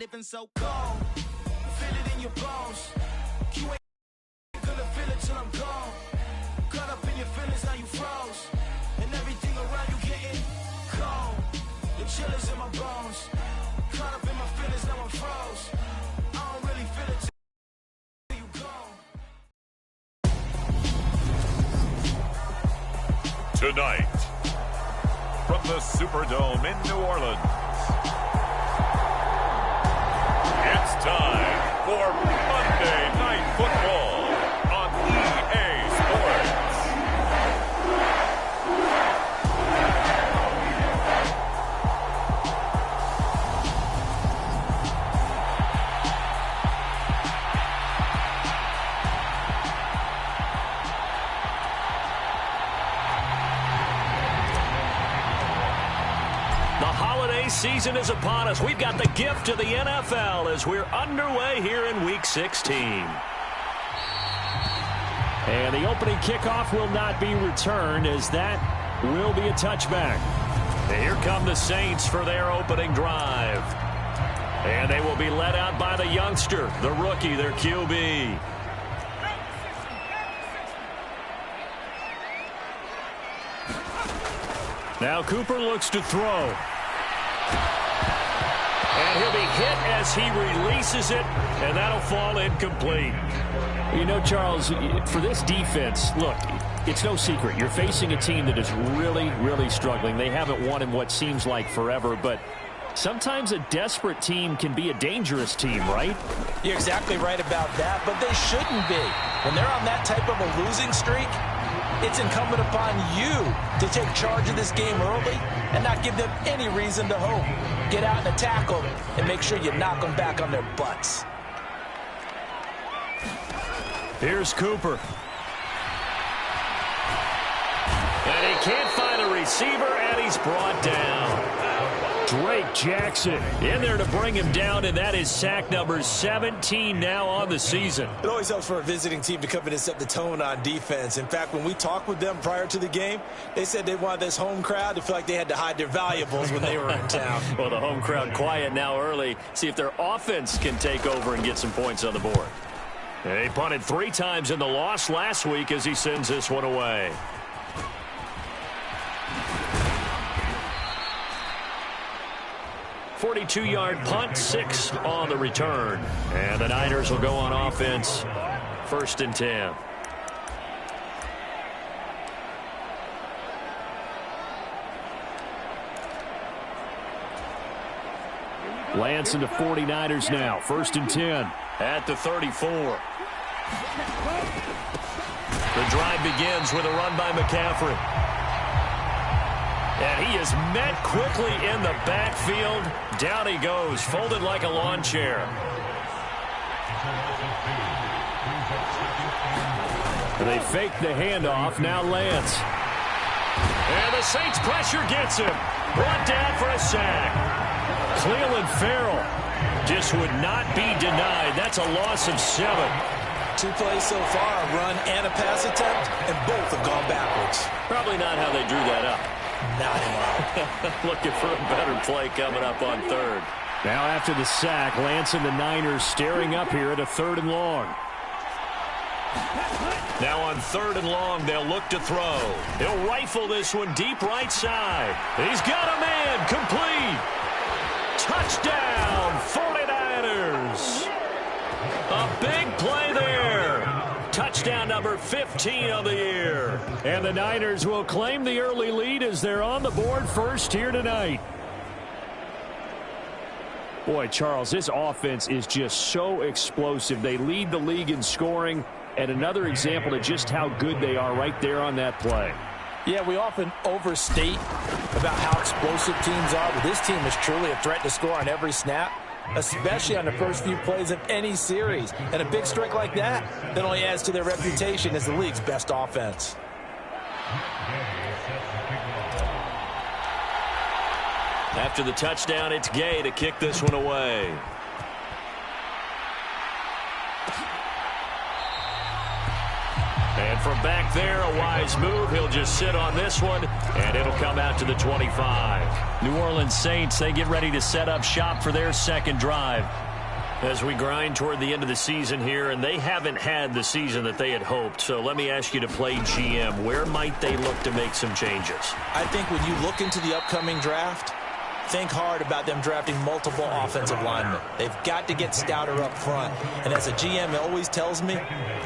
living so cold. Feel it in your bones. You ain't gonna feel it till I'm gone. Caught up in your feelings, now you froze. And everything around you getting cold. The chill is in my bones. Caught up in my feelings, now I'm froze. I don't really feel it till you gone. Tonight, from the Superdome in New Orleans, it's time for Monday Night Football on EA Sports. Season is upon us. We've got the gift of the NFL as we're underway here in Week 16. And the opening kickoff will not be returned, as that will be a touchback. And here come the Saints for their opening drive. And they will be led out by the youngster, the rookie, their QB. Now Cooper looks to throw. And he'll be hit as he releases it, and that'll fall incomplete. You know, Charles, for this defense, look, it's no secret. You're facing a team that is really, really struggling. They haven't won in what seems like forever, but sometimes a desperate team can be a dangerous team, right? You're exactly right about that, but they shouldn't be. When they're on that type of a losing streak, it's incumbent upon you to take charge of this game early and not give them any reason to hope. Get out and attack them and make sure you knock them back on their butts. Here's Cooper. And he can't find a receiver, and he's brought down. Drake Jackson in there to bring him down, and that is sack number 17 now on the season. It always helps for a visiting team to come in and set the tone on defense. In fact, when we talked with them prior to the game, they said they wanted this home crowd to feel like they had to hide their valuables when they were in town. Well, the home crowd quiet now early. See if their offense can take over and get some points on the board. They punted 3 times in the loss last week as he sends this one away. .42-yard punt, 6 on the return. And the Niners will go on offense, 1st and 10. Lance into 49ers now, 1st and 10. At the 34. The drive begins with a run by McCaffrey. And he is met quickly in the backfield. Down he goes, folded like a lawn chair. They fake the handoff. Now Lance. And the Saints pressure gets him. Brought down for a sack. Cleveland Farrell just would not be denied. That's a loss of 7. 2 plays so far, a run and a pass attempt, and both have gone backwards. Probably not how they drew that up. Not at all. Looking for a better play coming up on 3rd. Now after the sack, Lance and the Niners staring up here at a 3rd and long. Now on 3rd and long, they'll look to throw. He'll rifle this one deep right side. He's got a man, complete. Touchdown, 49ers. A big play there. Touchdown number 15 of the year. And the Niners will claim the early lead as they're on the board first here tonight. Boy, Charles, this offense is just so explosive. They lead the league in scoring, and another example of just how good they are right there on that play. Yeah, we often overstate about how explosive teams are, but this team is truly a threat to score on every snap, especially on the first few plays of any series. And a big strike like that only adds to their reputation as the league's best offense. After the touchdown, it's Gay to kick this one away. And from back there, a wise move. He'll just sit on this one, and it'll come out to the 25. New Orleans Saints, they get ready to set up shop for their second drive. As we grind toward the end of the season here, and they haven't had the season that they had hoped. So let me ask you to play GM. Where might they look to make some changes? I think when you look into the upcoming draft, think hard about them drafting multiple offensive linemen. They've got to get stouter up front. And as a GM, it always tells me,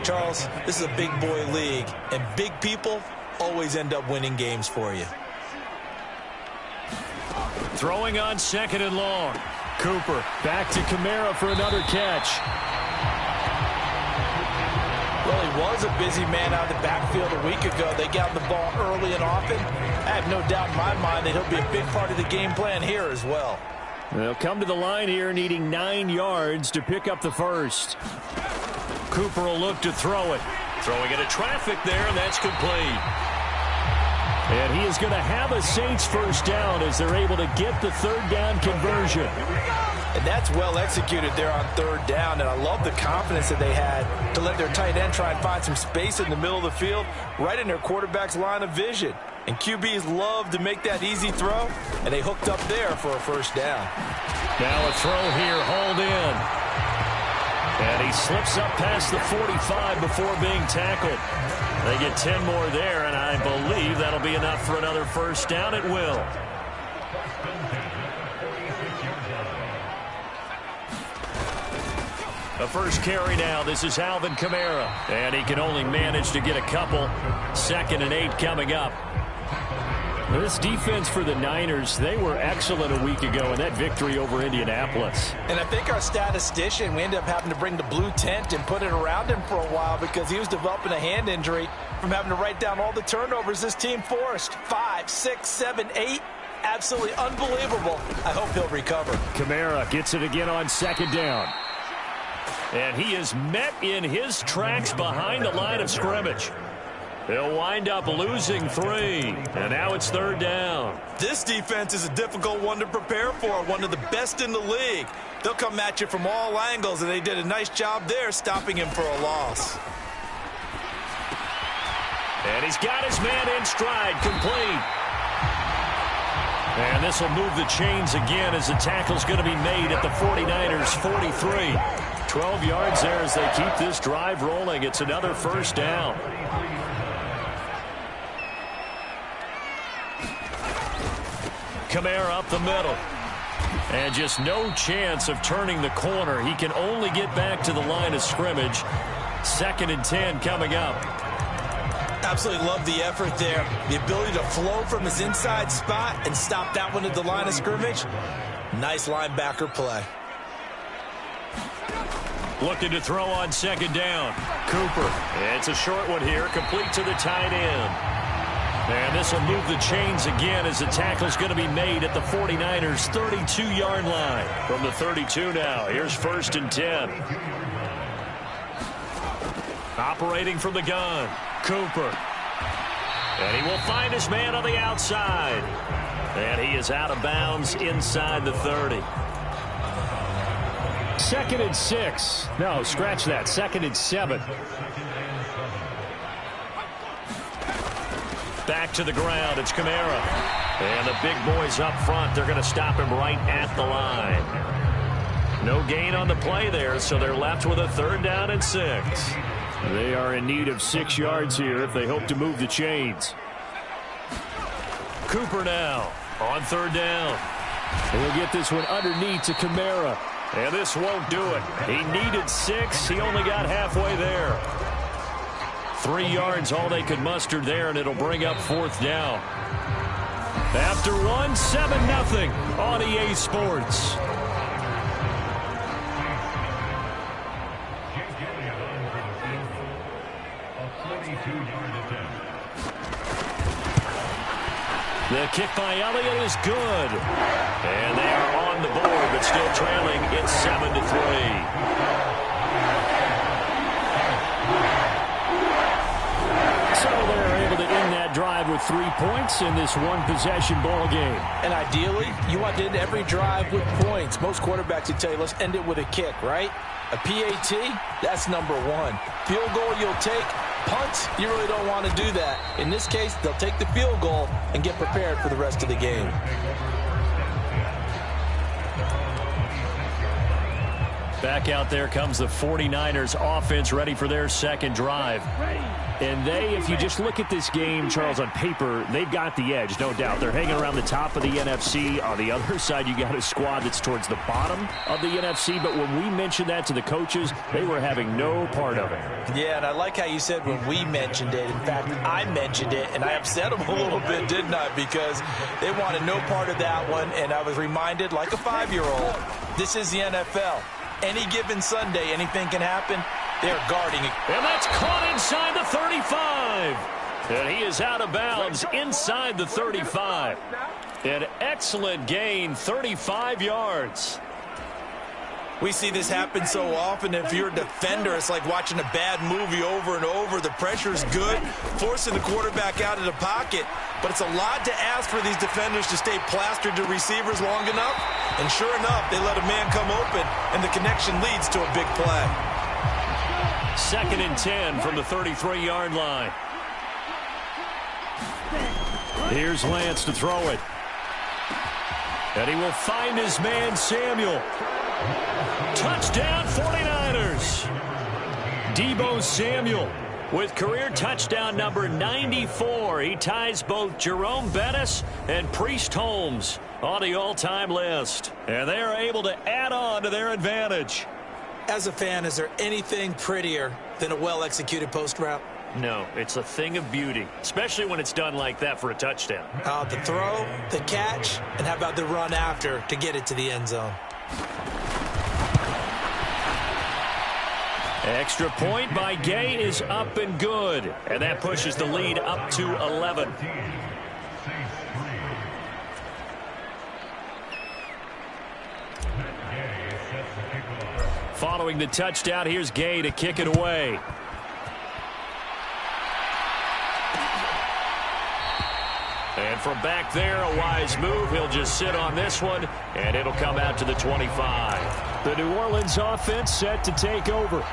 Charles, this is a big boy league, and big people always end up winning games for you. Throwing on 2nd and long. Cooper back to Kamara for another catch. Well, he was a busy man out of the backfield a week ago. They got the ball early and often. I have no doubt in my mind that he'll be a big part of the game plan here as well. They'll come to the line here needing 9 yards to pick up the first. Cooper will look to throw it. Throwing into traffic there, and that's complete. And he is going to have a Saints first down as they're able to get the third down conversion. And that's well executed there on third down. And I love the confidence that they had to let their tight end try and find some space in the middle of the field, right in their quarterback's line of vision. And QBs love to make that easy throw, and they hooked up there for a first down. Now a throw here, hauled in. And he slips up past the 45 before being tackled. They get 10 more there, and I believe that'll be enough for another first down. It will. The first carry now. This is Alvin Kamara. And he can only manage to get a couple. 2nd and 8 coming up. This defense for the Niners, they were excellent a week ago in that victory over Indianapolis. And I think our statistician, we ended up having to bring the blue tent and put it around him for a while because he was developing a hand injury from having to write down all the turnovers this team forced. 5, 6, 7, 8. Absolutely unbelievable. I hope he'll recover. Kamara gets it again on 2nd down. And he is met in his tracks behind the line of scrimmage. They'll wind up losing 3. And now it's 3rd down. This defense is a difficult one to prepare for, one of the best in the league. They'll come at you from all angles, and they did a nice job there stopping him for a loss. And he's got his man in stride, complete. And this will move the chains again as the tackle's going to be made at the 49ers' 43. 12 yards there as they keep this drive rolling. It's another first down. Kamara up the middle. And just no chance of turning the corner. He can only get back to the line of scrimmage. 2nd and 10 coming up. Absolutely love the effort there. The ability to flow from his inside spot and stop that one at the line of scrimmage. Nice linebacker play. Looking to throw on 2nd down. Cooper. It's a short one here, complete to the tight end. And this will move the chains again as the tackle's going to be made at the 49ers' 32-yard line. From the 32 now, here's 1st and 10. Operating from the gun, Cooper. And he will find his man on the outside. And he is out of bounds inside the 30. 2nd and 6. No, scratch that. 2nd and 7. Back to the ground. It's Kamara. And the big boys up front, they're going to stop him right at the line. No gain on the play there, so they're left with a 3rd down and 6. They are in need of 6 yards here if they hope to move the chains. Cooper now on 3rd down. He'll get this one underneath to Kamara. And this won't do it. He needed 6. He only got halfway there. 3 yards, all they could muster there, and it'll bring up 4th down. After 1, 7-0 on EA Sports. The kick by Elliott is good. And they are on the board, but still trailing. It's 7-3. So they're able to end that drive with 3 points in this one-possession ball game. And ideally, you want to end every drive with points. Most quarterbacks would tell you, let's end it with a kick, right? A PAT, that's number 1. Field goal you'll take, punts, you really don't want to do that. In this case, they'll take the field goal and get prepared for the rest of the game. Back out there comes the 49ers offense, ready for their second drive. And they, if you just look at this game, Charles, on paper, they've got the edge, no doubt. They're hanging around the top of the NFC. On the other side, you got a squad that's towards the bottom of the NFC. But when we mentioned that to the coaches, they were having no part of it. Yeah, and I like how you said when we mentioned it. In fact, I mentioned it, and I upset them a little bit, didn't I? Because they wanted no part of that one, and I was reminded, like a 5-year-old, this is the NFL. Any given Sunday, anything can happen. They're guarding it. And that's caught inside the 35. And he is out of bounds inside the 35. An excellent gain, 35 yards. We see this happen so often. If you're a defender, it's like watching a bad movie over and over. The pressure's good, forcing the quarterback out of the pocket. But it's a lot to ask for these defenders to stay plastered to receivers long enough. And sure enough, they let a man come open, and the connection leads to a big play. 2nd and 10 from the 33-yard line. Here's Lance to throw it. And he will find his man, Samuel. Touchdown, 49ers. Deebo Samuel with career touchdown number 94. He ties both Jerome Bettis and Priest Holmes on the all-time list. And they are able to add on to their advantage. As a fan, is there anything prettier than a well-executed post route? No, it's a thing of beauty, especially when it's done like that for a touchdown. The throw, the catch, and how about the run after to get it to the end zone? Extra point by Gay is up and good. And that pushes the lead up to 11. Following the touchdown, here's Gay to kick it away. And from back there, a wise move. He'll just sit on this one, and it'll come out to the 25. The New Orleans offense set to take over.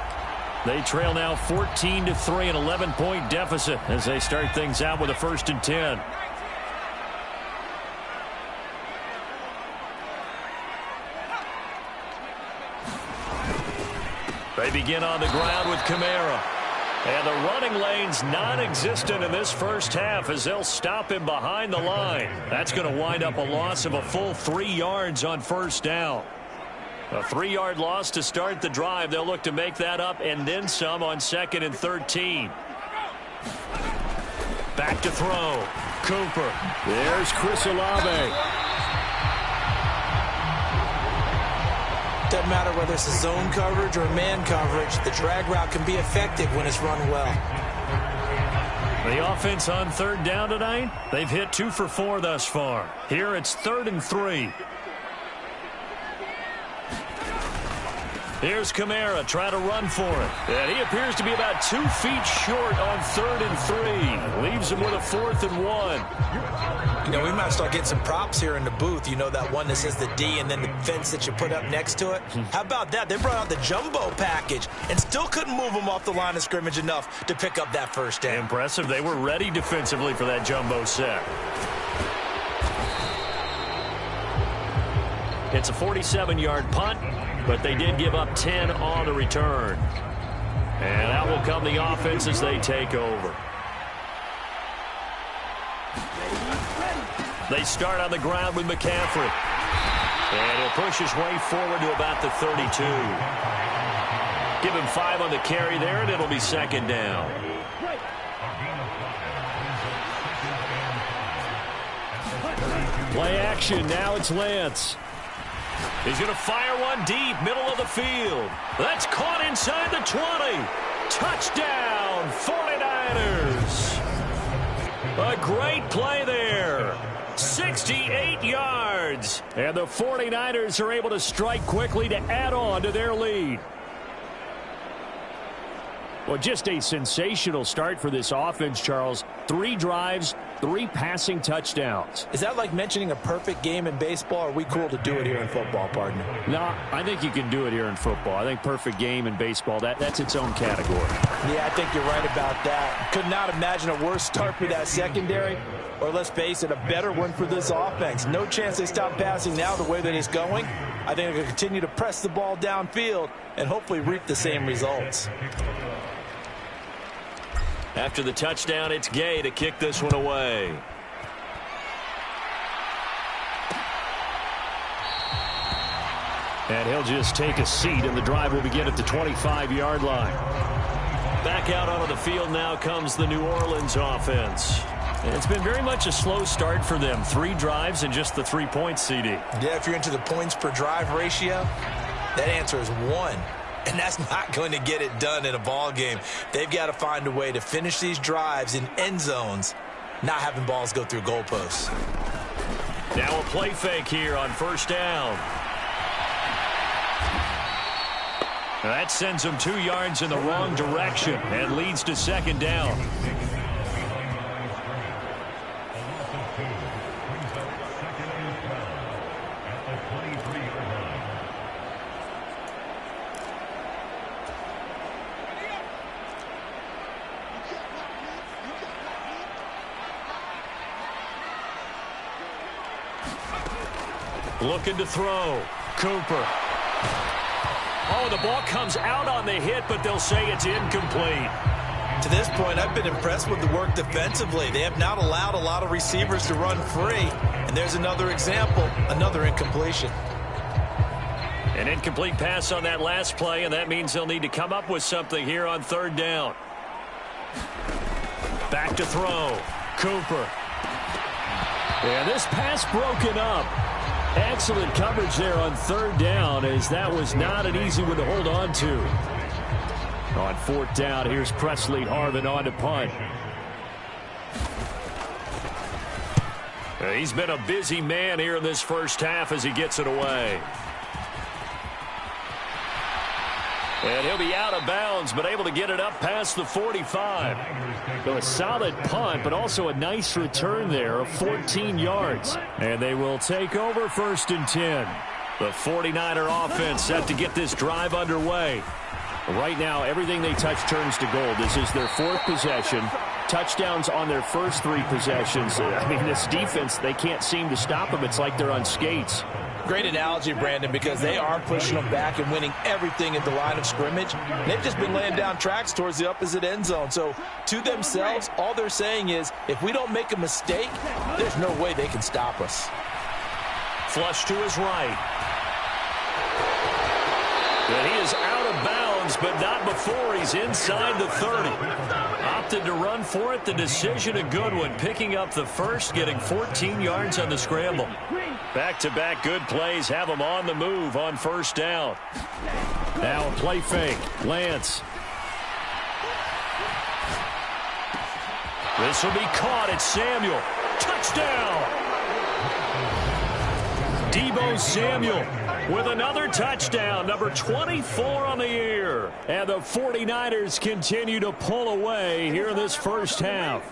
They trail now 14-3, an 11-point deficit as they start things out with a 1st and 10. They begin on the ground with Kamara. And the running lane's non-existent in this first half as they'll stop him behind the line. That's going to wind up a loss of a full 3 yards on 1st down. A 3-yard loss to start the drive. They'll look to make that up and then some on 2nd and 13. Back to throw. Cooper. There's Chris Olave. Doesn't matter whether it's a zone coverage or man coverage, the drag route can be effective when it's run well. The offense on 3rd down tonight, they've hit 2 for 4 thus far. Here it's 3rd and 3. Here's Kamara trying to run for it. And he appears to be about 2 feet short on 3rd and 3. Leaves him with a 4th and 1. You know, we might start getting some props here in the booth. You know, that one that says the D and then the fence that you put up next to it? How about that? They brought out the jumbo package and still couldn't move them off the line of scrimmage enough to pick up that 1st down. Impressive. They were ready defensively for that jumbo set. It's a 47-yard punt, but they did give up 10 on the return. And out will come the offense as they take over. They start on the ground with McCaffrey. And he'll push his way forward to about the 32. Give him 5 on the carry there, and it'll be 2nd down. Play action. Now it's Lance. He's going to fire one deep, middle of the field. That's caught inside the 20. Touchdown, 49ers. A great play there. 68 yards. And the 49ers are able to strike quickly to add on to their lead. Well, just a sensational start for this offense, Charles. 3 drives, 3 passing touchdowns. Is that like mentioning a perfect game in baseball? Or are we cool to do it here in football, partner? No, I think you can do it here in football. I think perfect game in baseball, that's its own category. Yeah, I think you're right about that. Could not imagine a worse start for that secondary, or let's face it, a better one for this offense. No chance they stop passing now the way that it's going. I think they'll continue to press the ball downfield and hopefully reap the same results. After the touchdown, it's Gay to kick this one away. And he'll just take a seat, and the drive will begin at the 25-yard line. Back out onto the field now comes the New Orleans offense. It's been very much a slow start for them. 3 drives and just the 3 points, CD. Yeah, if you're into the points per drive ratio, that answer is 1. And that's not going to get it done in a ball game. They've got to find a way to finish these drives in end zones, not having balls go through goalposts. Now a play fake here on first down. That sends them 2 yards in the wrong direction and leads to second down. Looking to throw. Cooper. Oh, the ball comes out on the hit, but they'll say it's incomplete. To this point, I've been impressed with the work defensively. They have not allowed a lot of receivers to run free. And there's another example, another incompletion. An incomplete pass on that last play, and that means they'll need to come up with something here on third down. Back to throw. Cooper. Yeah, this pass broken up. Excellent coverage there on third down, as that was not an easy one to hold on to. On fourth down, here's Presley Harvin on to punt. He's been a busy man here in this first half as he gets it away. And he'll be out of bounds, but able to get it up past the 45. So a solid punt, but also a nice return there of 14 yards. And they will take over 1st and 10. The 49er offense set to get this drive underway. Right now, everything they touch turns to gold. This is their 4th possession. Touchdowns on their first 3 possessions. I mean, this defense, they can't seem to stop them. It's like they're on skates. Great analogy, Brandon, because they are pushing them back and winning everything at the line of scrimmage. They've just been laying down tracks towards the opposite end zone. So to themselves, all they're saying is, if we don't make a mistake, there's no way they can stop us. Flush to his right. And he is out of bounds, but not before he's inside the 30. Opted to run for it. The decision a good one. Picking up the first, getting 14 yards on the scramble. Back-to-back good plays have him on the move on first down. Now a play fake. Lance. This will be caught. It's Samuel. Touchdown! Deebo Samuel with another touchdown, number 24 on the year. And the 49ers continue to pull away here in this first half.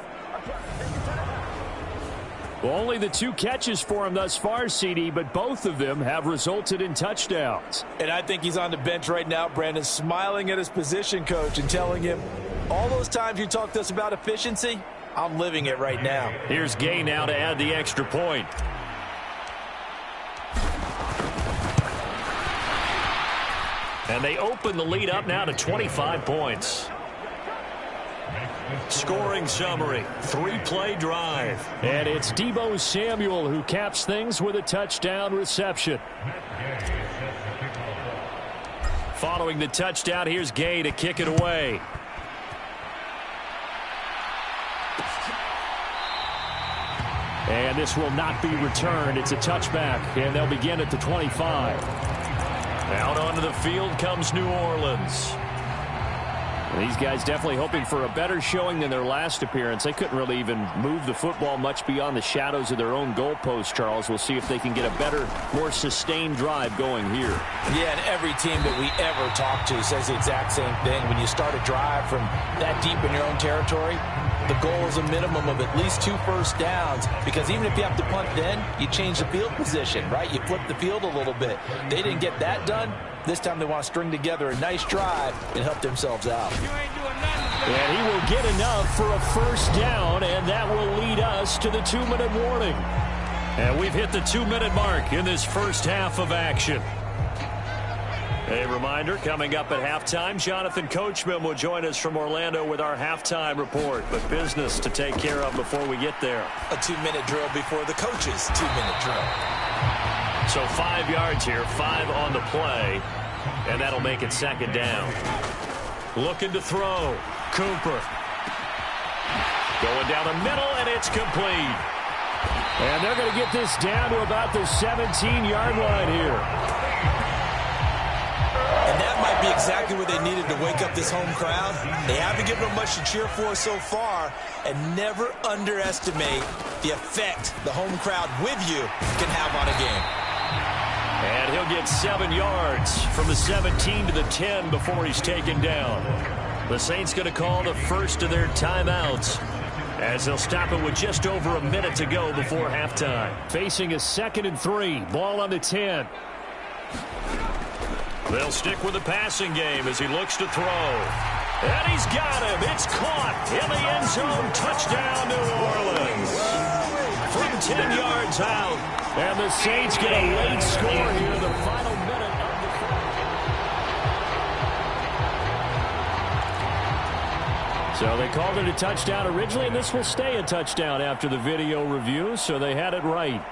Well, only the 2 catches for him thus far, CD, but both of them have resulted in touchdowns. And I think he's on the bench right now, Brandon, smiling at his position coach and telling him, all those times you talked to us about efficiency, I'm living it right now. Here's Gay now to add the extra point. And they open the lead up now to 25 points. Scoring summary, 3-play drive. And it's Deebo Samuel who caps things with a touchdown reception. Following the touchdown, here's Gay to kick it away. And this will not be returned. It's a touchback, and they'll begin at the 25. Out onto the field comes New Orleans. These guys definitely hoping for a better showing than their last appearance. They couldn't really even move the football much beyond the shadows of their own goalpost, Charles. We'll see if they can get a better, more sustained drive going here. Yeah, and every team that we ever talk to says the exact same thing. When you start a drive from that deep in your own territory, the goal is a minimum of at least 2 first downs, because even if you have to punt then, you change the field position, right? You flip the field a little bit. They didn't get that done. This time they want to string together a nice drive and help themselves out. And he will get enough for a first down, and that will lead us to the 2-minute warning. And we've hit the 2-minute mark in this first half of action. A reminder, coming up at halftime, Jonathan Coachman will join us from Orlando with our halftime report. But business to take care of before we get there. A 2-minute drill before the coach's 2-minute drill. So 5 yards here, 5 on the play, and that'll make it second down. Looking to throw. Cooper. Going down the middle, and it's complete. And they're going to get this down to about the 17-yard line here. And that might be exactly what they needed to wake up this home crowd. They haven't given them much to cheer for so far, and never underestimate the effect the home crowd with you can have on a game. And he'll get 7 yards from the 17 to the 10 before he's taken down. The Saints going to call the first of their timeouts, as they'll stop it with just over a minute to go before halftime. Facing a 2nd and 3. Ball on the 10. They'll stick with the passing game as he looks to throw. And he's got him. It's caught in the end zone. Touchdown, New Orleans. From 10 yards out. And the Saints get a late score here in the final minute of the quarter. So they called it a touchdown originally, and this will stay a touchdown after the video review, so they had it right.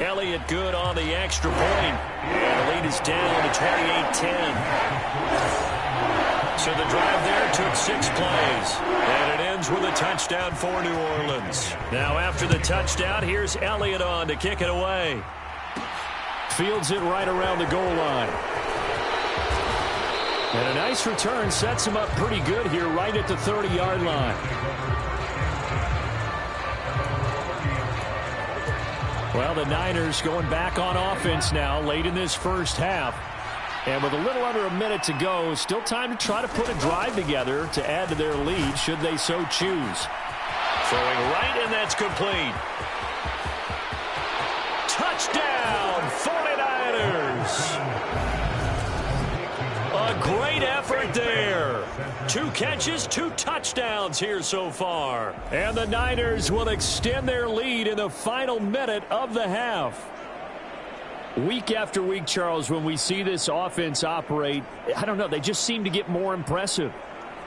Elliott good on the extra point. And the lead is down to 28-10. So the drive there took 6 plays. And it ends with a touchdown for New Orleans. Now after the touchdown, here's Elliott on to kick it away. Fields it right around the goal line. And a nice return sets him up pretty good here right at the 30-yard line. Well, the Niners going back on offense now late in this first half. And with a little under a minute to go, still time to try to put a drive together to add to their lead should they so choose. Throwing right, and that's complete. Touchdown, 49ers. A great effort there. 2 catches, 2 touchdowns here so far. And the Niners will extend their lead in the final minute of the half. Week after week, Charles, when we see this offense operate, I don't know, they just seem to get more impressive.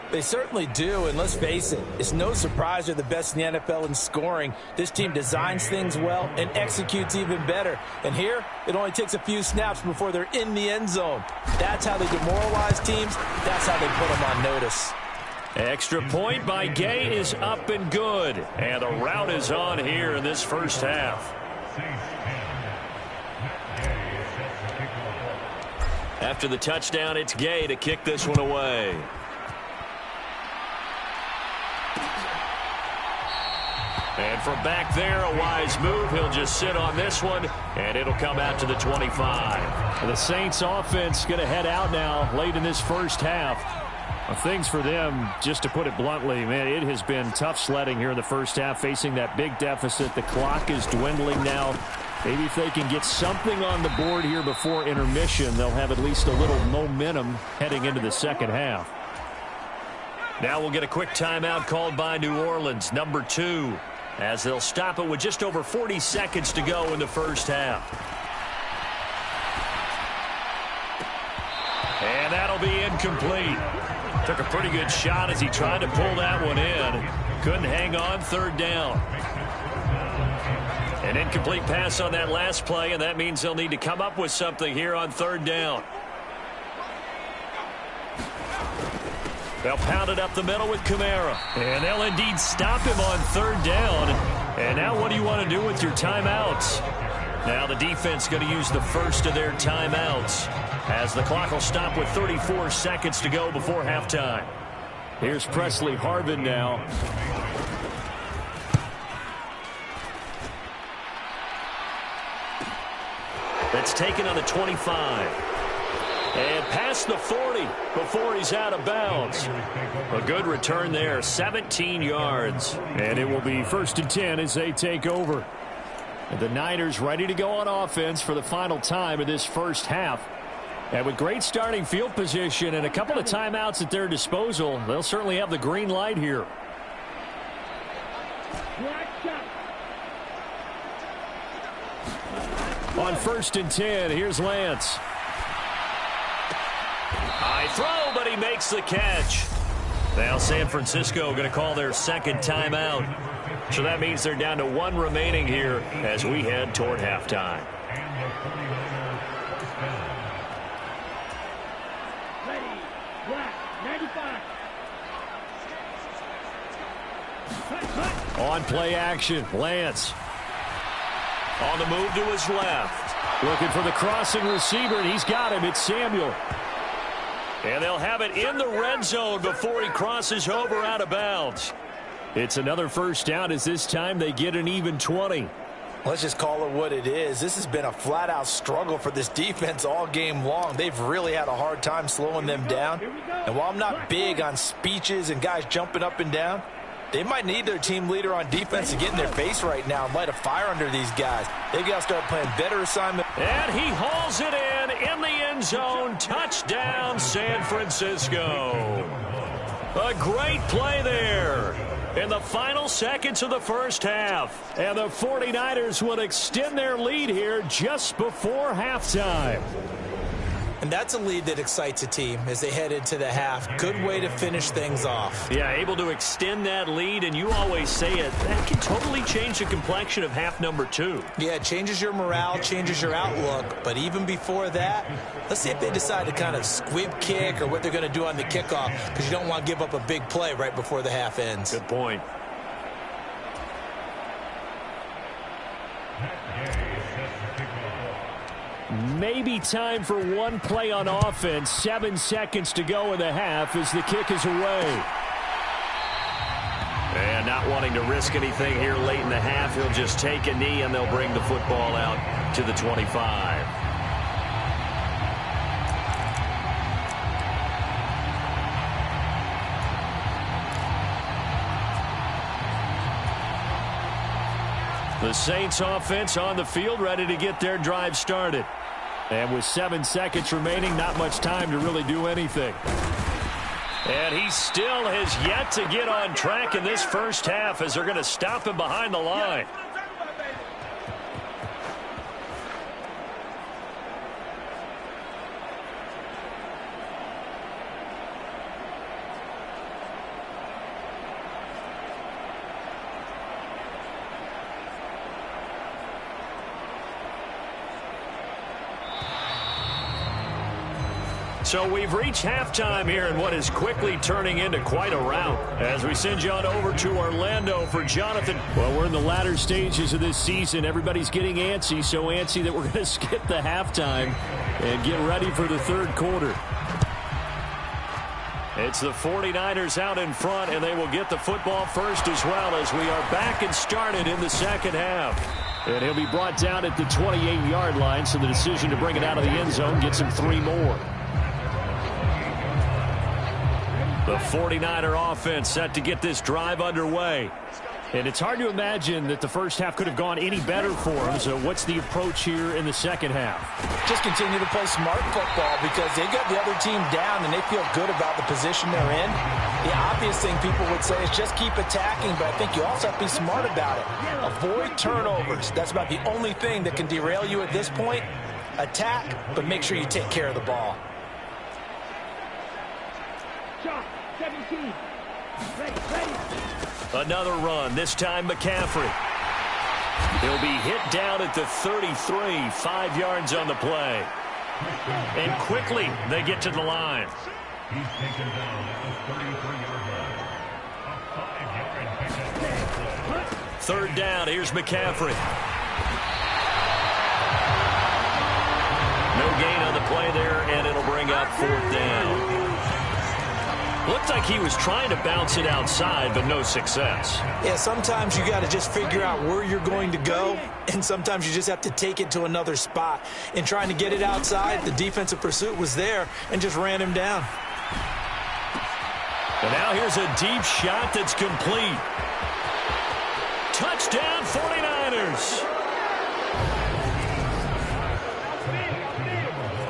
They certainly do, and let's face it, it's no surprise they're the best in the NFL in scoring. This team designs things well and executes even better. And here, it only takes a few snaps before they're in the end zone. That's how they demoralize teams. That's how they put them on notice. Extra point by Gay is up and good. And the route is on here in this first half. After the touchdown, it's Gay to kick this one away. And from back there, a wise move. He'll just sit on this one, and it'll come out to the 25. The Saints offense going to head out now late in this first half. Things for them, just to put it bluntly, man, it has been tough sledding here in the first half, facing that big deficit. The clock is dwindling now. Maybe if they can get something on the board here before intermission, they'll have at least a little momentum heading into the second half. Now we'll get a quick timeout called by New Orleans, number 2. As they'll stop it with just over 40 seconds to go in the first half. And that'll be incomplete. Took a pretty good shot as he tried to pull that one in. Couldn't hang on, 3rd down. An incomplete pass on that last play, and that means they'll need to come up with something here on 3rd down. They'll pound it up the middle with Kamara. And they'll indeed stop him on 3rd down. And now what do you want to do with your timeouts? Now the defense going to use the first of their timeouts, as the clock will stop with 34 seconds to go before halftime. Here's Presley Harvin now. That's taken on the 25. And past the 40 before he's out of bounds. A good return there, 17 yards. And it will be 1st and 10 as they take over. And the Niners ready to go on offense for the final time of this first half. And with great starting field position and a couple of timeouts at their disposal, they'll certainly have the green light here. On 1st and 10, here's Lance. High throw, but he makes the catch. Now San Francisco going to call their second timeout. So that means they're down to 1 remaining here as we head toward halftime. On play action, Lance. On the move to his left. Looking for the crossing receiver, and he's got him. It's Samuel. And they'll have it in the red zone before he crosses over out of bounds. It's another first down as this time they get an even 20. Let's just call it what it is. This has been a flat-out struggle for this defense all game long. They've really had a hard time slowing them down. And while I'm not big on speeches and guys jumping up and down, they might need their team leader on defense to get in their face right now and light a fire under these guys. They've got to start playing better assignment. And he hauls it in the end zone. Touchdown, San Francisco. A great play there in the final seconds of the first half. And the 49ers will extend their lead here just before halftime. And that's a lead that excites a team as they head into the half. Good way to finish things off. Yeah, able to extend that lead, and you always say it, that can totally change the complexion of half number 2. Yeah, it changes your morale, changes your outlook. But even before that, let's see if they decide to kind of squib kick or what they're going to do on the kickoff, because you don't want to give up a big play right before the half ends. Good point. Maybe time for one play on offense. 7 seconds to go in the half as the kick is away. And not wanting to risk anything here late in the half, he'll just take a knee and they'll bring the football out to the 25. The Saints offense on the field, ready to get their drive started. And with 7 seconds remaining, not much time to really do anything. And he still has yet to get on track in this first half as they're going to stop him behind the line. So we've reached halftime here in what is quickly turning into quite a rout as we send you on over to Orlando for Jonathan. Well, we're in the latter stages of this season. Everybody's getting antsy, so antsy that we're going to skip the halftime and get ready for the third quarter. It's the 49ers out in front, and they will get the football first as well as we are back and started in the second half. And he'll be brought down at the 28-yard line, so the decision to bring it out of the end zone gets him 3 more. The 49er offense set to get this drive underway. And it's hard to imagine that the first half could have gone any better for them. So what's the approach here in the second half? Just continue to play smart football because they got the other team down and they feel good about the position they're in. The obvious thing people would say is just keep attacking, but I think you also have to be smart about it. Avoid turnovers. That's about the only thing that can derail you at this point. Attack, but make sure you take care of the ball. 17. Ready. Another run, this time McCaffrey. He'll be hit down at the 33, 5 yards on the play. And quickly they get to the line. He's taken down at the 33-yard line. Third down, here's McCaffrey. No gain on the play there, and it'll bring up 4th down. Looked like he was trying to bounce it outside, but no success. Yeah, sometimes you got to just figure out where you're going to go, and sometimes you just have to take it to another spot. In trying to get it outside, the defensive pursuit was there and just ran him down. And now here's a deep shot that's complete. Touchdown, 49ers.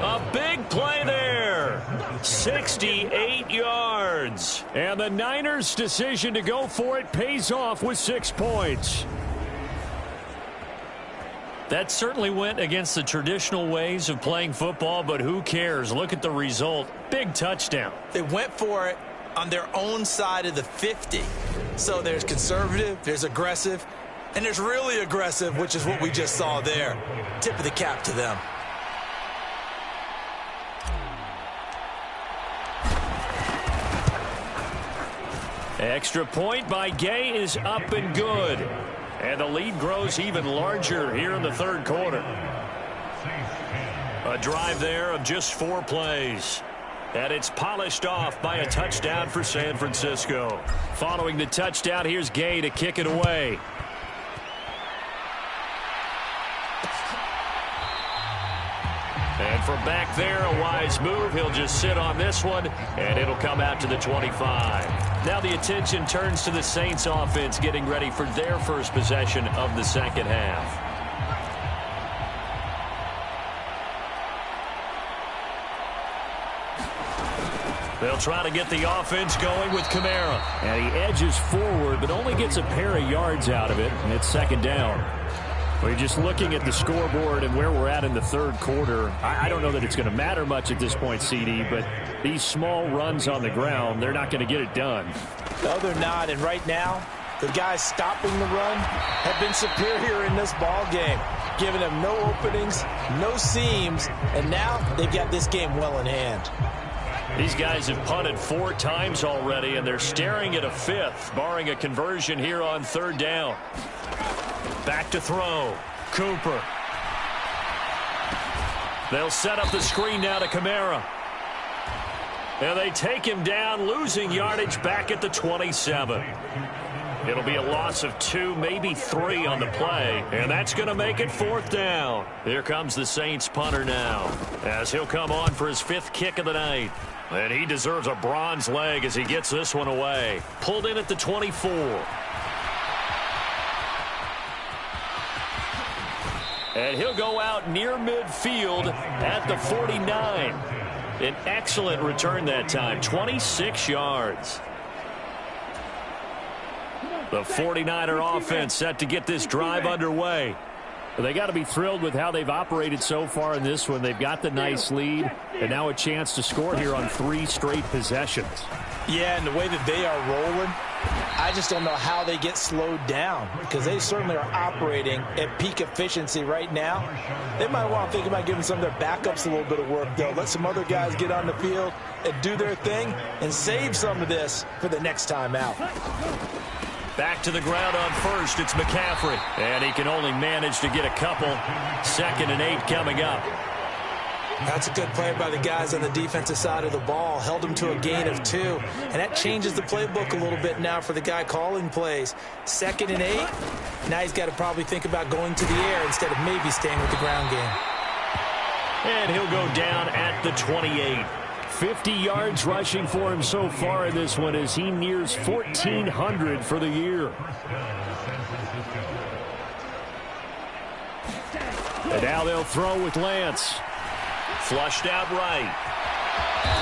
A big play there. 68 yards. And the Niners' decision to go for it pays off with 6 points. That certainly went against the traditional ways of playing football, but who cares? Look at the result. Big touchdown. They went for it on their own side of the 50. So there's conservative, there's aggressive, and there's really aggressive, which is what we just saw there. Tip of the cap to them. Extra point by Gay is up and good. And the lead grows even larger here in the third quarter. A drive there of just 4 plays. And it's polished off by a touchdown for San Francisco. Following the touchdown, here's Gay to kick it away. And from back there, a wise move. He'll just sit on this one, and it'll come out to the 25. Now the attention turns to the Saints offense getting ready for their first possession of the second half. They'll try to get the offense going with Kamara. And he edges forward, but only gets a pair of yards out of it, and it's second down. We're just looking at the scoreboard and where we're at in the third quarter. I don't know that it's going to matter much at this point, CD, but these small runs on the ground, they're not going to get it done. No, they're not. And right now, the guys stopping the run have been superior in this ball game, giving them no openings, no seams, and now they've got this game well in hand. These guys have punted 4 times already, and they're staring at a 5th, barring a conversion here on third down. Back to throw. Cooper. They'll set up the screen now to Kamara. And they take him down, losing yardage back at the 27. It'll be a loss of 2, maybe 3 on the play, and that's going to make it 4th down. Here comes the Saints punter now, as he'll come on for his 5th kick of the night. And he deserves a bronze leg as he gets this one away. Pulled in at the 24. And he'll go out near midfield at the 49. An excellent return that time, 26 yards. The 49er offense set to get this drive underway. They got to be thrilled with how they've operated so far in this one. They've got the nice lead, and now a chance to score here on 3 straight possessions. Yeah, and the way that they are rolling, I just don't know how they get slowed down, because they certainly are operating at peak efficiency right now. They might want to think about giving some of their backups a little bit of work, though. Let some other guys get on the field and do their thing and save some of this for the next time out. Back to the ground on first, it's McCaffrey. And he can only manage to get a couple. 2nd and 8 coming up. That's a good play by the guys on the defensive side of the ball. Held them to a gain of 2. And that changes the playbook a little bit now for the guy calling plays. 2nd and 8. Now he's got to probably think about going to the air instead of maybe staying with the ground game. And he'll go down at the 28. 50 yards rushing for him so far in this one as he nears 1,400 for the year. And now they'll throw with Lance. Flushed out right.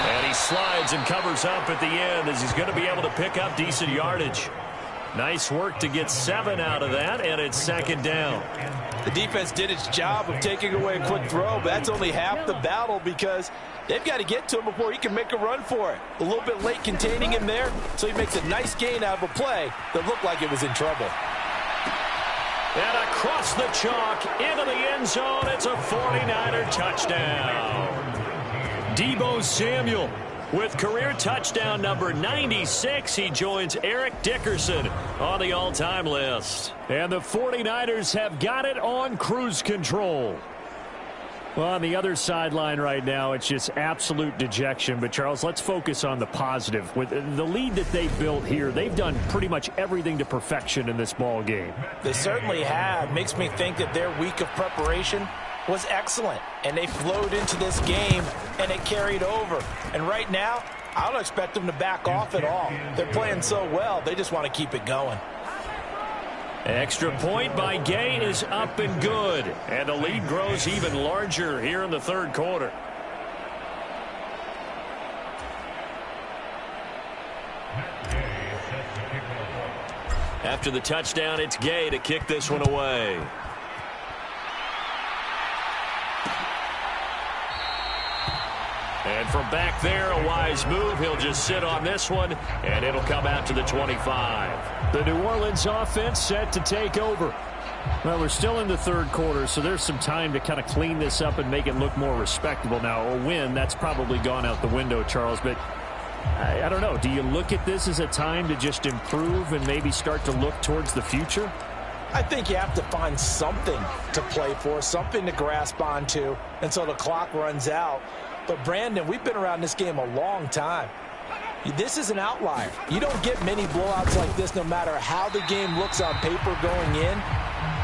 And he slides and covers up at the end as he's going to be able to pick up decent yardage. Nice work to get 7 out of that, and it's 2nd down. The defense did its job of taking away a quick throw, but that's only half the battle because they've got to get to him before he can make a run for it. A little bit late containing him there, so he makes a nice gain out of a play that looked like it was in trouble. And across the chalk, into the end zone, it's a 49er touchdown. Deebo Samuel with career touchdown number 96. He joins Eric Dickerson on the all-time list. And the 49ers have got it on cruise control. Well, on the other sideline right now, it's just absolute dejection. But, Charles, let's focus on the positive. With the lead that they built here, they've done pretty much everything to perfection in this ball game. They certainly have. Makes me think that their week of preparation was excellent. And they flowed into this game, and it carried over. And right now, I don't expect them to back off at all. They're playing so well, they just want to keep it going. Extra point by Gay is up and good. And the lead grows even larger here in the third quarter. After the touchdown, it's Gay to kick this one away. And from back there, a wise move. He'll just sit on this one, and it'll come out to the 25. The New Orleans offense set to take over. Well, we're still in the third quarter, so there's some time to kind of clean this up and make it look more respectable. Now, a win, that's probably gone out the window, Charles, but I don't know. Do you look at this as a time to just improve and maybe start to look towards the future? I think you have to find something to play for, something to grasp onto until the clock runs out. But, Brandon, we've been around this game a long time. This is an outlier. You don't get many blowouts like this no matter how the game looks on paper going in.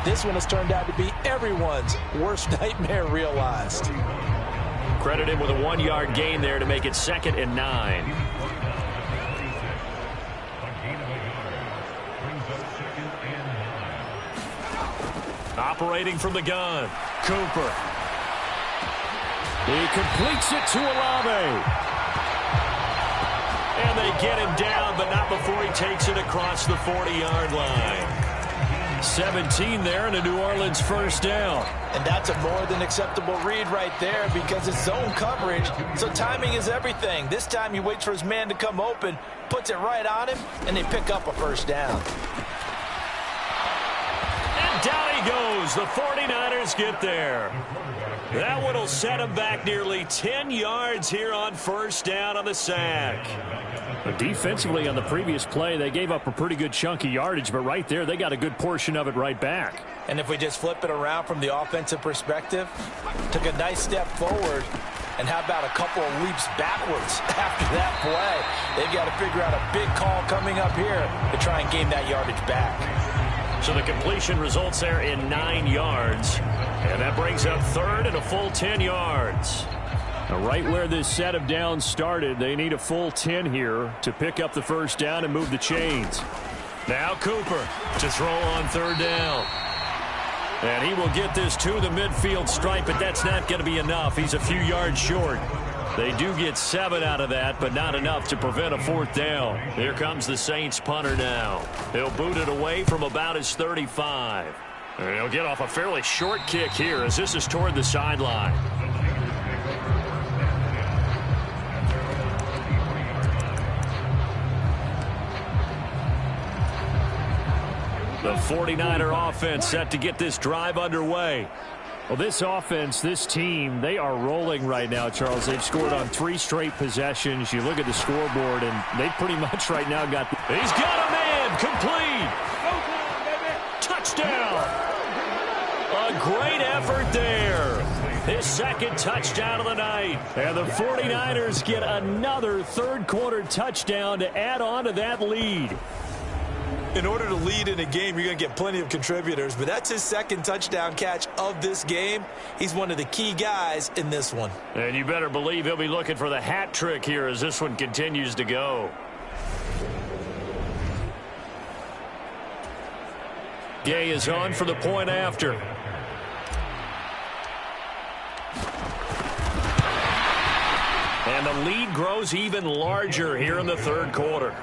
This one has turned out to be everyone's worst nightmare realized. Credit him with a 1-yard gain there to make it 2nd and 9. Operating from the gun, Cooper. He completes it to Olave. And they get him down, but not before he takes it across the 40-yard line. 17 there and a New Orleans first down. And that's a more than acceptable read right there because it's zone coverage, so timing is everything. This time he waits for his man to come open, puts it right on him, and they pick up a first down. And down he goes. The 49ers get there. That one will set him back nearly 10 yards here on first down on the sack. But defensively on the previous play, they gave up a pretty good chunk of yardage, but right there, they got a good portion of it right back. And if we just flip it around from the offensive perspective, took a nice step forward, and how about a couple of leaps backwards after that play? They've got to figure out a big call coming up here to try and gain that yardage back. So the completion results there in 9 yards. And that brings up third and a full 10 yards. Now, right where this set of downs started, they need a full 10 here to pick up the first down and move the chains. Now Cooper to throw on third down. And he will get this to the midfield stripe, but that's not going to be enough. He's a few yards short. They do get 7 out of that, but not enough to prevent a fourth down. Here comes the Saints punter now. He'll boot it away from about his 35. And he'll get off a fairly short kick here as this is toward the sideline. The 49er offense set to get this drive underway. Well, this offense, this team, they are rolling right now, Charles. They've scored on 3 straight possessions. You look at the scoreboard, and they pretty much right now got... He's got a man, complete. Touchdown. A great effort there. His second touchdown of the night. And the 49ers get another third-quarter touchdown to add on to that lead. In order to lead in a game, you're going to get plenty of contributors, but that's his second touchdown catch of this game. He's one of the key guys in this one. And you better believe he'll be looking for the hat trick here as this one continues to go. Gay is on for the point after. And the lead grows even larger here in the third quarter.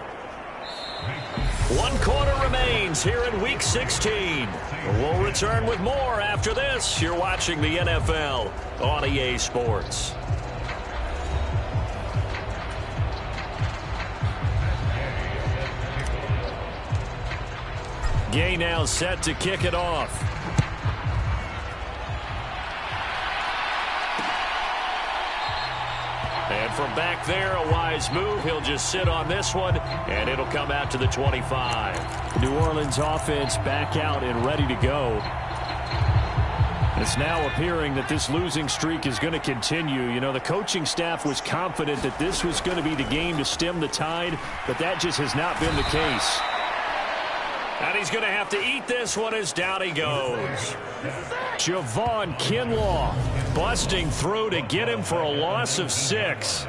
1 quarter remains here in Week 16. We'll return with more after this. You're watching the NFL on EA Sports. Gay now set to kick it off. And from back there, a wise move. He'll just sit on this one, and it'll come out to the 25. New Orleans offense back out and ready to go. It's now appearing that this losing streak is going to continue. You know, the coaching staff was confident that this was going to be the game to stem the tide, but that just has not been the case. And he's going to have to eat this one as down he goes. Javon Kinlaw busting through to get him for a loss of 6.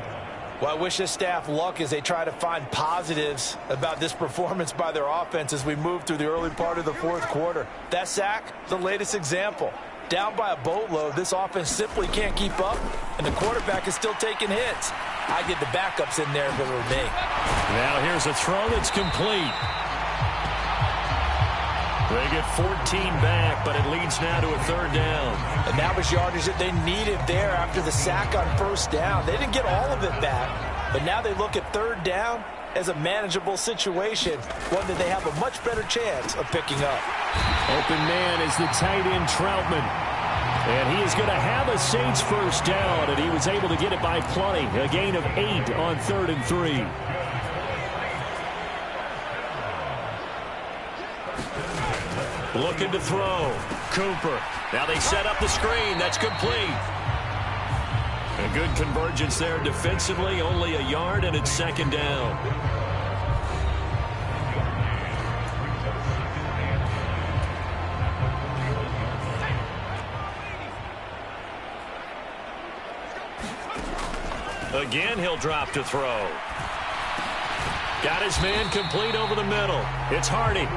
Well, I wish this staff luck as they try to find positives about this performance by their offense as we move through the early part of the fourth quarter. That sack, the latest example. Down by a boatload, this offense simply can't keep up, and the quarterback is still taking hits. I get the backups in there if it were me. Now here's a throw that's complete. They get 14 back, but it leads now to a 3rd down. And that was yardage that they needed there after the sack on 1st down. They didn't get all of it back, but now they look at 3rd down as a manageable situation, one that they have a much better chance of picking up. Open man is the tight end Troutman. And he is going to have a Saints 1st down, and he was able to get it by plenty. A gain of 8 on 3rd and 3. Looking to throw. Cooper. Now they set up the screen. That's complete. A good convergence there defensively. Only a yard, and it's 2nd down. Again, he'll drop to throw. Got his man complete over the middle. It's Hardy.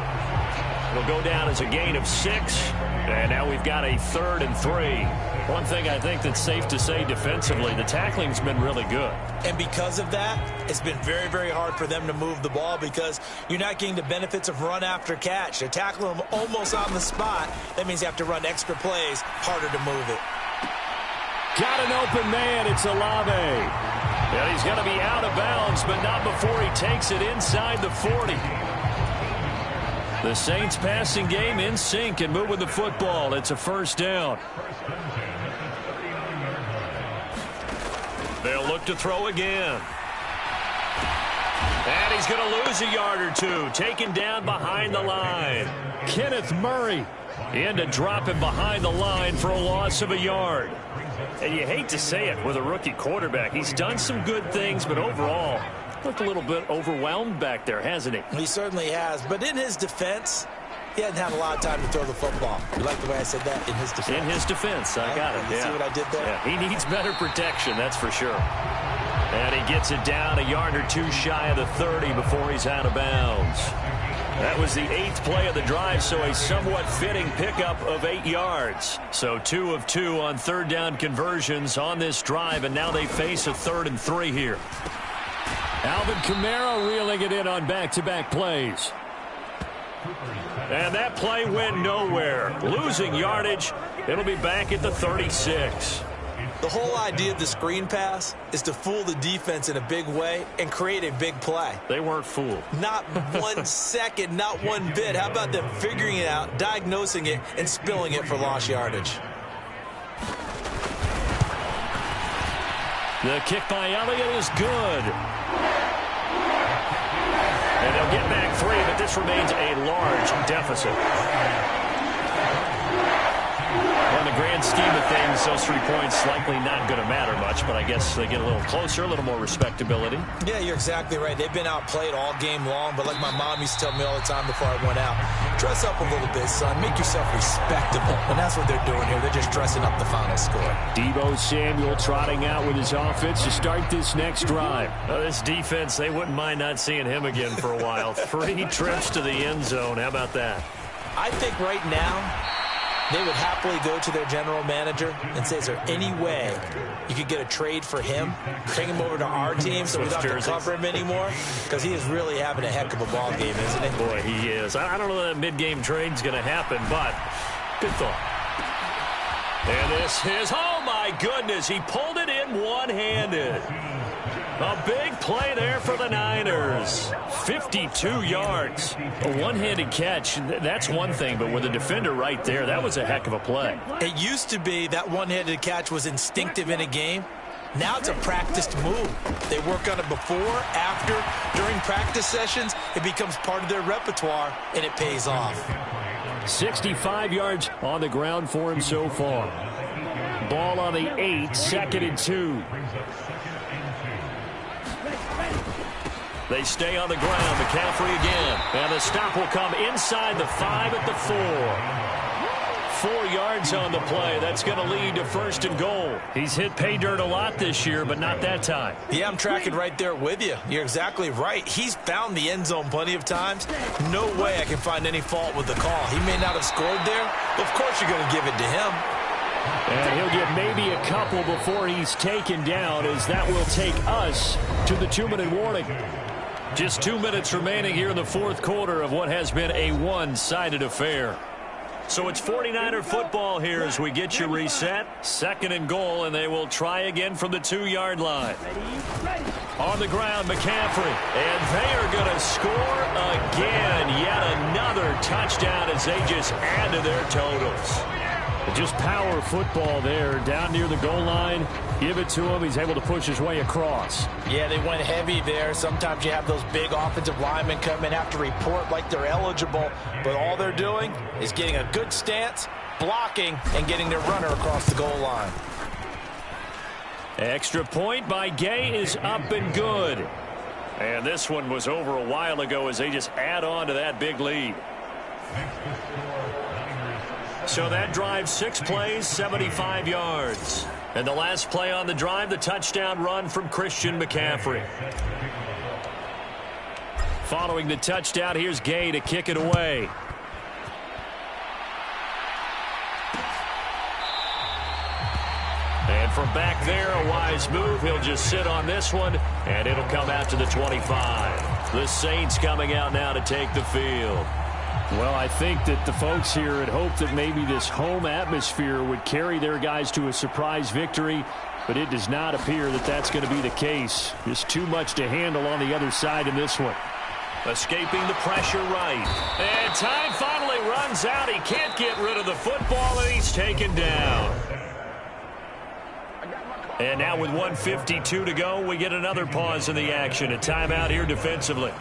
It'll go down as a gain of 6. And now we've got a 3rd and 3. One thing I think that's safe to say defensively, the tackling's been really good. And because of that, it's been very, very hard for them to move the ball because you're not getting the benefits of run after catch. They're tackling them almost on the spot. That means you have to run extra plays, harder to move it. Got an open man. It's Olave. And he's going to be out of bounds, but not before he takes it inside the 40. The Saints passing game in sync and moving the football. It's a 1st down. They'll look to throw again. And he's going to lose a yard or 2. Taken down behind the line. Kenneth Murray in to drop him behind the line for a loss of a yard. And you hate to say it with a rookie quarterback. He's done some good things, but overall, looked a little bit overwhelmed back there, hasn't he? He certainly has. But in his defense, he hasn't had a lot of time to throw the football. You like the way I said that? In his defense. In his defense. I got it. You see what I did there? Yeah, he needs better protection, that's for sure. And he gets it down a yard or 2 shy of the 30 before he's out of bounds. That was the 8th play of the drive, so a somewhat fitting pickup of 8 yards. So 2 of 2 on 3rd down conversions on this drive, and now they face a 3rd and 3 here. Alvin Kamara reeling it in on back-to-back plays. And that play went nowhere. Losing yardage. It'll be back at the 36. The whole idea of the screen pass is to fool the defense in a big way and create a big play. They weren't fooled. Not 1 second, not 1 bit. How about them figuring it out, diagnosing it, and spilling it for lost yardage? The kick by Elliott is good. And they'll get back 3, but this remains a large deficit. In the grand scheme of things, those 3 points likely not going to matter much, but I guess they get a little closer, a little more respectability. Yeah, you're exactly right. They've been outplayed all game long, but like my mom used to tell me all the time before I went out, dress up a little bit, son. Make yourself respectable. And that's what they're doing here. They're just dressing up the final score. Deebo Samuel trotting out with his offense to start this next drive. This defense, they wouldn't mind not seeing him again for a while. 3 trips to the end zone. How about that? I think right now, they would happily go to their general manager and say, is there any way you could get a trade for him, bring him over to our team so we don't have to cover him anymore? Because he is really having a heck of a ball game, isn't he? Boy, he is. I don't know that mid-game trade's going to happen, but good thought. And this is, oh my goodness, he pulled it in one-handed. A big play there for the Niners. 52 yards. A one-handed catch, that's one thing, but with a defender right there, that was a heck of a play. It used to be that one-handed catch was instinctive in a game. Now it's a practiced move. They work on it before, after, during practice sessions. It becomes part of their repertoire, and it pays off. 65 yards on the ground for him so far. Ball on the 8, 2nd and 2. They stay on the ground. McCaffrey again. And the stop will come inside the 5 at the 4. 4 yards on the play. That's going to lead to 1st and goal. He's hit pay dirt a lot this year, but not that time. Yeah, I'm tracking right there with you. You're exactly right. He's found the end zone plenty of times. No way I can find any fault with the call. He may not have scored there, but of course you're going to give it to him. And he'll get maybe a couple before he's taken down, as that will take us to the 2-minute warning. Just 2 minutes remaining here in the 4th quarter of what has been a one-sided affair. So it's 49er football here as we get you reset. 2nd and goal, and they will try again from the 2-yard line. On the ground, McCaffrey. And they are going to score again. Yet another touchdown as they just add to their totals. Just power football there, down near the goal line. Give it to him. He's able to push his way across. Yeah, they went heavy there. Sometimes you have those big offensive linemen come in, have to report like they're eligible, but all they're doing is getting a good stance, blocking, and getting their runner across the goal line. Extra point by Gay is up and good. And this one was over a while ago as they just add on to that big lead. So that drive, 6 plays, 75 yards. And the last play on the drive, the touchdown run from Christian McCaffrey. Following the touchdown, here's Gay to kick it away. And from back there, a wise move. He'll just sit on this one, and it'll come out to the 25. The Saints coming out now to take the field. Well, I think that the folks here had hoped that maybe this home atmosphere would carry their guys to a surprise victory, but it does not appear that that's going to be the case. Just too much to handle on the other side in this one. Escaping the pressure right. And time finally runs out. He can't get rid of the football, and he's taken down. And now with 1:52 to go, we get another pause in the action. A timeout here defensively.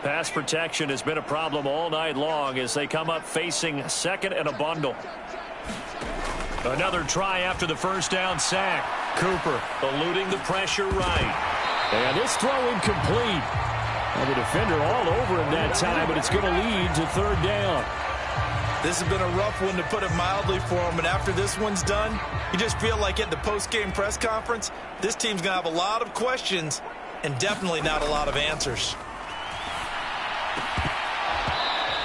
Pass protection has been a problem all night long as they come up facing 2nd and a bundle. Another try after the 1st down sack. Cooper eluding the pressure right. And this throw incomplete. And the defender all over him that time, but it's going to lead to 3rd down. This has been a rough one, to put it mildly, for him. And after this one's done, you just feel like at the post-game press conference, this team's going to have a lot of questions and definitely not a lot of answers.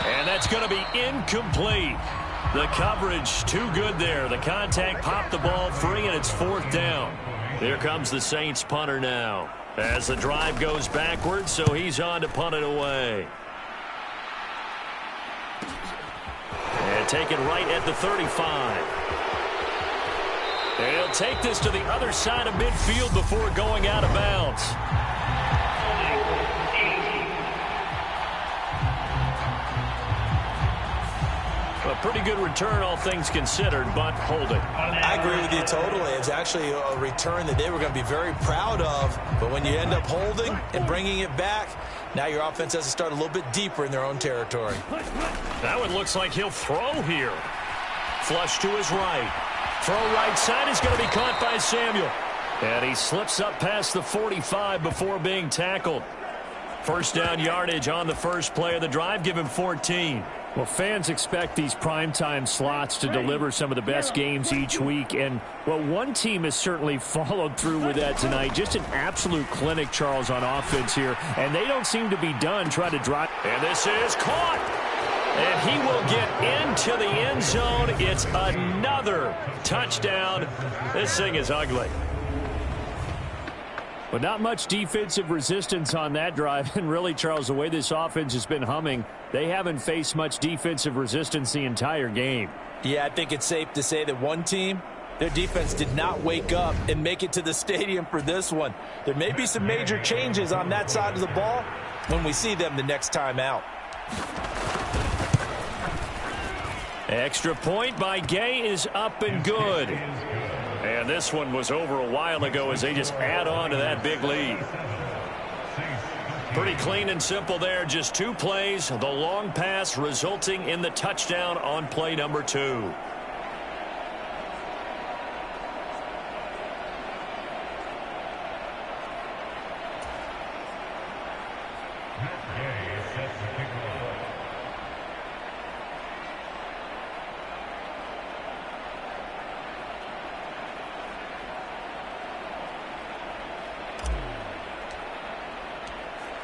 And that's going to be incomplete. The coverage too good there. The contact popped the ball free, and it's 4th down. Here comes the Saints punter now as the drive goes backwards, so he's on to punt it away. And taken right at the 35. And he'll take this to the other side of midfield before going out of bounds. A pretty good return, all things considered, but holding. I agree with you totally. It's actually a return that they were going to be very proud of, but when you end up holding and bringing it back, now your offense has to start a little bit deeper in their own territory. That one looks like he'll throw here. Flush to his right. Throw right side is going to be caught by Samuel. And he slips up past the 45 before being tackled. 1st down yardage on the first play of the drive. Give him 14. Well, fans expect these primetime slots to deliver some of the best games each week. And, well, one team has certainly followed through with that tonight. Just an absolute clinic, Charles, on offense here. And they don't seem to be done trying to drive. And this is caught. And he will get into the end zone. It's another touchdown. This thing is ugly. But not much defensive resistance on that drive. And really, Charles, the way this offense has been humming, they haven't faced much defensive resistance the entire game. Yeah, I think it's safe to say that one team, their defense did not wake up and make it to the stadium for this one. There may be some major changes on that side of the ball when we see them the next time out. Extra point by Gay is up and good. And this one was over a while ago as they just add on to that big lead. Pretty clean and simple there. Just 2 plays. The long pass resulting in the touchdown on play number 2.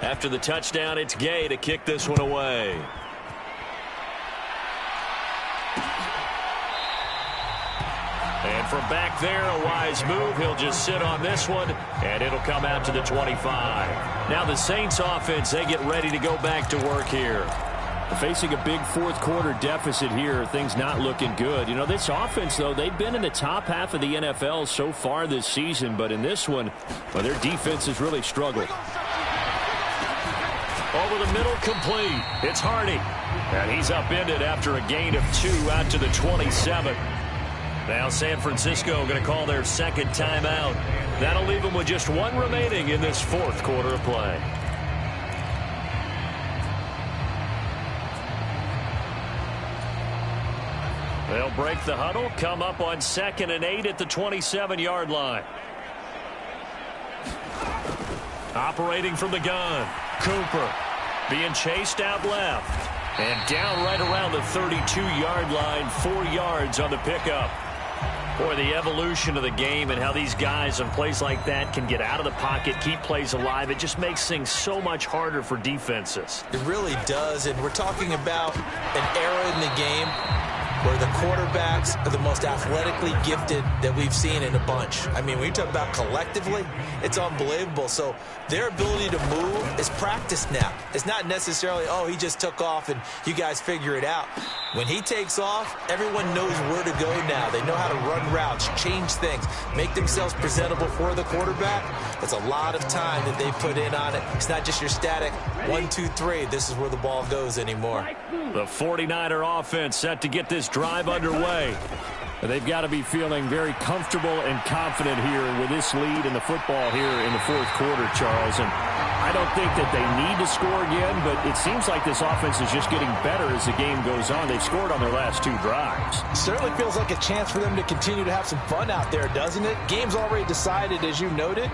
After the touchdown, it's Gay to kick this one away. And from back there, a wise move. He'll just sit on this one, and it'll come out to the 25. Now the Saints offense, they get ready to go back to work here. Facing a big fourth-quarter deficit here, things not looking good. You know, this offense, though, they've been in the top half of the NFL so far this season, but in this one, well, their defense has really struggled. Over the middle, complete. It's Hardy. And he's upended after a gain of 2 out to the 27. Now San Francisco going to call their second timeout. That'll leave them with just 1 remaining in this fourth quarter of play. They'll break the huddle, come up on 2nd and 8 at the 27-yard line. Operating from the gun, Cooper being chased out left. And down right around the 32-yard line, 4 yards on the pickup. Boy, the evolution of the game and how these guys in plays like that can get out of the pocket, keep plays alive, it just makes things so much harder for defenses. It really does, and we're talking about an era in the game where the quarterbacks are the most athletically gifted that we've seen in a bunch. I mean, when you talk about collectively, it's unbelievable. So their ability to move is practiced now. It's not necessarily, oh, he just took off and you guys figure it out. When he takes off, everyone knows where to go now. They know how to run routes, change things, make themselves presentable for the quarterback. That's a lot of time that they put in on it. It's not just your static 1, 2, 3. This is where the ball goes anymore. The 49er offense set to get this drive underway. They've got to be feeling very comfortable and confident here with this lead in the football here in the fourth quarter, Charles. And I don't think that they need to score again, but it seems like this offense is just getting better as the game goes on. They've scored on their last 2 drives. Certainly feels like a chance for them to continue to have some fun out there, doesn't it? Game's already decided, as you noted.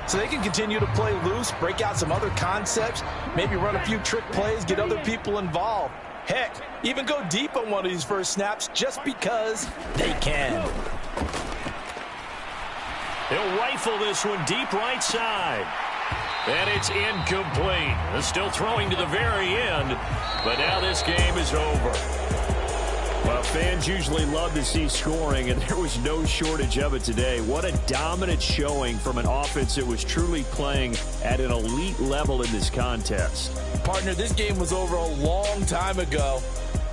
So they can continue to play loose, break out some other concepts, maybe run a few trick plays, get other people involved. Heck, even go deep on one of these first snaps just because they can. He'll rifle this one deep right side. And it's incomplete. They're still throwing to the very end, but now this game is over. Well, fans usually love to see scoring, and there was no shortage of it today. What a dominant showing from an offense that was truly playing at an elite level in this contest. Partner, this game was over a long time ago,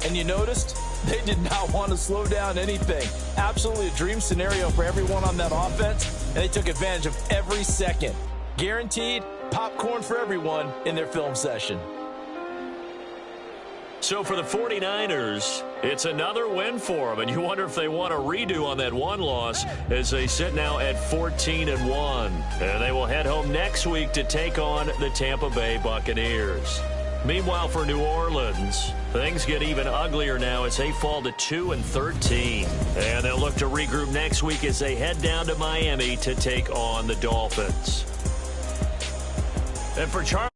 and you noticed they did not want to slow down anything. Absolutely a dream scenario for everyone on that offense, and they took advantage of every second. Guaranteed popcorn for everyone in their film session. So for the 49ers, it's another win for them, and you wonder if they want a redo on that one loss as they sit now at 14-1. And they will head home next week to take on the Tampa Bay Buccaneers. Meanwhile, for New Orleans, things get even uglier now as they fall to 2-13. And they'll look to regroup next week as they head down to Miami to take on the Dolphins. And for Charles.